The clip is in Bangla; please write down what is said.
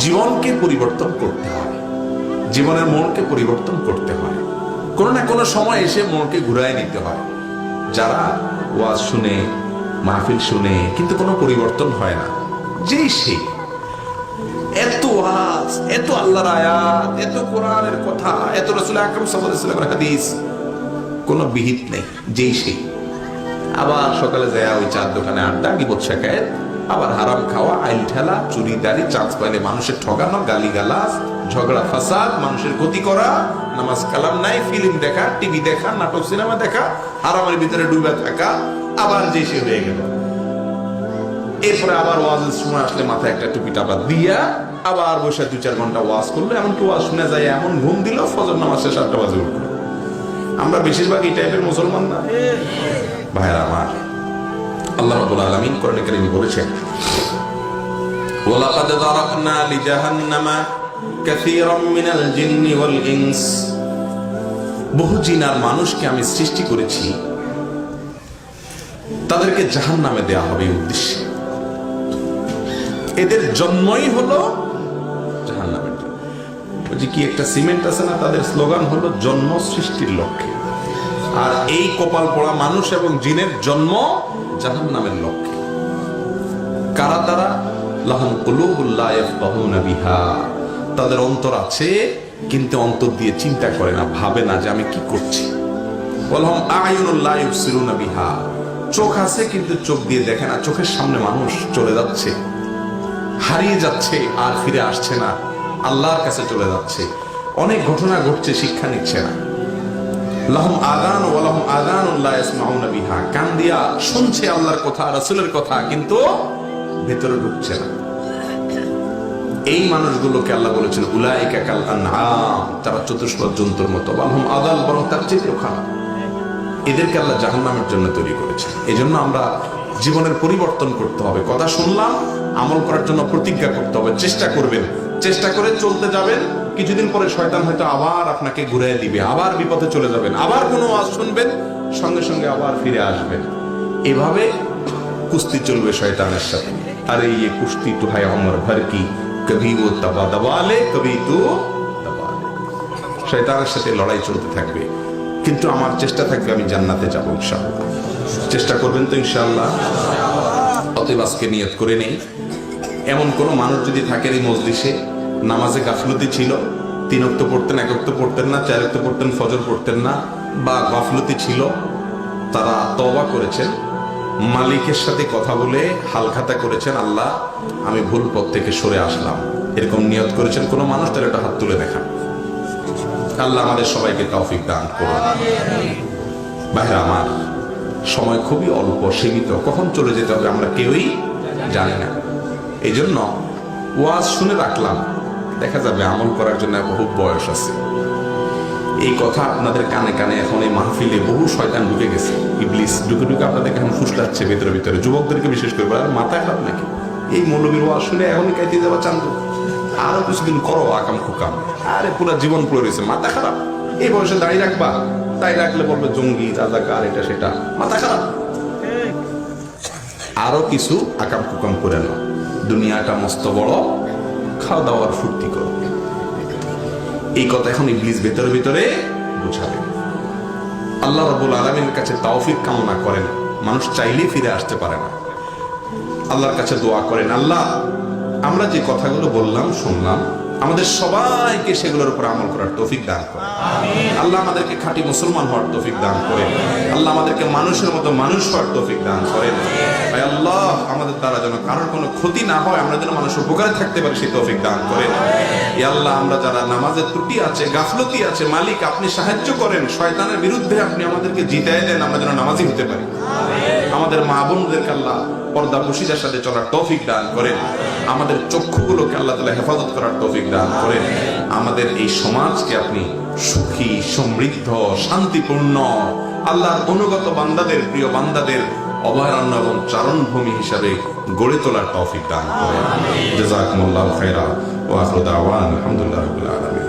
জীবনকে পরিবর্তন করতে হয়, জীবনের মনকে পরিবর্তন করতে হয়, কোনো না কোনো সময় এসে মনকে ঘুরায় নিতে হয়। যারা ওয়াজ শুনে, মাহফিল শুনে, কিন্তু কোনো পরিবর্তন হয় না, যেই সেই এত ওয়াজ, এত আল্লাহর আয়াত, এত কোরআনের কথা, এত রাসূল আকরাম সাল্লাল্লাহু আলাইহি ওয়াসাল্লামের হাদিস, কোনো বিহিত নেই, যেই সেই। আবার সকালে যায় ওই চার দোকানে আড্ডা, গিবত শেখায়েত, আবার হারাম খাওয়া, আইল ঠেলা, চুরি দাড়ি, চান্স পাইলে মানুষের ঠকানো, গালিগালাজ, ঝগড়া ফাসাদ, মানুষের ক্ষতি করা, নামাজ কালাম নাই, ফিল্ম দেখা, টিভি দেখা, নাটক সিনেমা দেখা, হারামের ভিতরে ডুবে থাকা, আবার যে সে হয়ে গেল। এরপরে আবার ওয়াজের সময় আসলে মাথায় একটা টুপি টাপা দিয়া আবার বসে 2-4 ঘন্টা ওয়াজ করলো, এমনকি ওয়াজ শুনে যায় এমন ঘুম দিল, ফজর নামাজ শেষ 8টা বাজে উঠলো। আমরা বেশিরভাগ এই টাইপের মুসলমান না ভাইরা আমার। আল্লাহ রাব্বুল আলামিন কোরআনে কারীমে বলেছেন, ওয়ালাকাদ যারাকনা লিজাহান্নামা কাসীরাম মিনাল জিন্নি ওয়াল ইনস, বহু জিন আর মানুষকে আমি সৃষ্টি করেছি, তাদেরকে জাহান্নামে দেয়া হবে এই উদ্দেশ্যে। এদের জন্মই হলো জাহান্নামের জন্য। ওই যে কি একটা সিমেন্ট আছে না, তাদের স্লোগান হলো জন্ম সৃষ্টির লক্ষ্যে। আর এই কপাল পড়া মানুষ এবং জিনের জন্ম জাহান্নামের লক্ষ্যে। কারা তারা? লাহুম কুলুবুল লা ইয়াফকাহুনা বিহা, তাদের অন্তর আছে কিন্তু অন্তর দিয়ে চিন্তা করে না, ভাবে না যে আমি কি করছি। ওয়ালাহুম আ'য়ুনুল লা ইউবসিরুনা বিহা, চোখ আছে কিন্তু চোখ দিয়ে দেখে না, চোখের সামনে মানুষ চলে যাচ্ছে, হারিয়ে যাচ্ছে, আর ফিরে আসছে না, আল্লাহর কাছে চলে যাচ্ছে, অনেক ঘটনা ঘটছে, শিক্ষা নিচ্ছে না। লাহুম আযান ওয়া লাহুম আযানুন লা ইয়াসমাউনা বিহা, কান দিয়া শুনছে আল্লাহর কথা, রাসূলের কথা, কিন্তু ভেতরে ঢুকছে না। এই মানুষগুলোকে আল্লাহ বলেছেন উলাইকা কাল আনআম, তারা চতুষ্পদ জন্তুর মতো, লাহুম আযাল, বরং তার চেয়ে খারাপ। এদেরকে আল্লাহ জাহান্নামের জন্য তৈরি করেছেন। এজন্য আমরা জীবনের পরিবর্তন করতে হবে। কথা শুনলাম, আমল করার জন্য প্রতিজ্ঞা করতে হবে, চেষ্টা করবেন, চেষ্টা করে চলতে যাবেন। কিছুদিন পরে শয়তান হয়তো আবার আপনাকে ঘুরিয়ে দিবে, আবার বিপদে চলে যাবেন, আবার কোনো ওয়াজ শুনবেন, সঙ্গে সঙ্গে আবার ফিরে আসবেন। এভাবে কুস্তি চলবে শয়তানের সাথে। আর এই কুস্তি তো হয় অমর ভর কি, কবি ও তবা দবালে, কবি তো দবালে। শয়তানের সাথে লড়াই চলতে থাকবে, কিন্তু আমার চেষ্টা থাকবে আমি জান্নাতে যাবো ইনশাআল্লাহ। চেষ্টা করবেন তো ইনশাআল্লাহ? অতএব আজকে নিয়ত করে নেই, এমন কোন মানুষ যদি থাকেন এই মজলিসে, নামাজে গাফলতি ছিল, 3 ওয়াক্ত পড়তেন, 1 ওয়াক্ত পড়তেন না, 4 ওয়াক্ত পড়তেন, ফজর পড়তেন না, বা গাফলতি ছিল, তারা তওবা করেছেন, মালিকের সাথে কথা বলে হালখাতা করেছেন, আল্লাহ আমি ভুল পথ থেকে সরে আসলাম, এরকম নিয়ত করেছেন কোন মানুষ, তাহলে একটা হাত তুলে দেখান। আল্লাহ আমাদের সবাইকে তৌফিক দান করুন। ভাইরা আমার, সময় খুবই অল্প, সীমিত, কখন চলে যেতে হবে আমরা কেউই জানি না। এই জন্য ওয়াজ শুনে রাখলাম, দেখা যাবে আমল করার জন্য বহু বয়স আছে। এই কথা আপনাদের কানে কানে এখন এই মাহফিলে বহু শয়তান ঢুকে গেছে, ইবলিস ঢুকে ঢুকে আপনাদেরকে এখন ফুসলাচ্ছে ভেতরে ভিতরে, যুবকদেরকে বিশেষ করে। আর মাথায় খারাপ নাকি? এই মৌলবীর ওয়াজ শুনে এখনই কাইতে যাওয়া চান তো, আরো কিছুদিন করো আকাম খুকাম, আরে পুরো জীবন পড়ে রয়েছে, মাথা খারাপ। এই বয়সে দাঁড়িয়ে রাখবা, তাই রাখলে বলবে জঙ্গি, রাজাকার, এটা সেটা, মাথা খারাপ। আরো কিছু আকাম কুকাম করে নাও, দুনিয়াটা মস্ত বড়, খাওয়া দাওয়ার ফুর্তি করো। এই কথা এখন ইবলিস ভেতরে ভিতরে বুঝাবে। আল্লাহ রাব্বুল আলামিনের কাছে তৌফিক কামনা করেন, মানুষ চাইলেই ফিরে আসতে পারে না। আল্লাহর কাছে দোয়া করেন, আল্লাহ আমরা যে কথাগুলো বললাম, শুনলাম, আমাদের সবাইকে সেগুলোর উপর আমল করার তৌফিক দান করেন। আল্লাহ আমাদেরকে খাঁটি মুসলমান হওয়ার তৌফিক দান করেন। আল্লাহ আমাদেরকে মানুষের মতো মানুষ হওয়ার তৌফিক দান করেন। ভাই আল্লাহ আমাদের দ্বারা যেন কারোর কোনো ক্ষতি না হয়, আমরা যেন মানুষের উপকারে থাকতে পারি, সেই তৌফিক দান করেন। ইয়া আল্লাহ, আমরা যারা নামাজের ত্রুটি আছে, গাফলতি আছে, মালিক আপনি সাহায্য করেন, শয়তানের বিরুদ্ধে আপনি আমাদেরকে জিতায় দেন, আমরা যেন নামাজি হতে পারি। আমাদের মা বোনদেরকে আল্লাহ পর্দা পুশিদার সাথে চলার তৌফিক দান করেন। আমাদের চক্ষুগুলোকে আল্লাহ তাআলা হেফাজত করার তৌফিক দান করেন। আমাদের এই সমাজকে আপনি সুখী, সমৃদ্ধ, শান্তিপূর্ণ, আল্লাহর অনুগত বান্দাদের, প্রিয় বান্দাদের অভয়ারণ্য এবং চারণভূমি হিসাবে গড়ে তোলার তৌফিক দান করেন। জাযাকুমুল্লাহু খায়রা ওয়া আখিরু দাওয়ানা আলহামদুলিল্লাহি রাব্বিল আলামিন।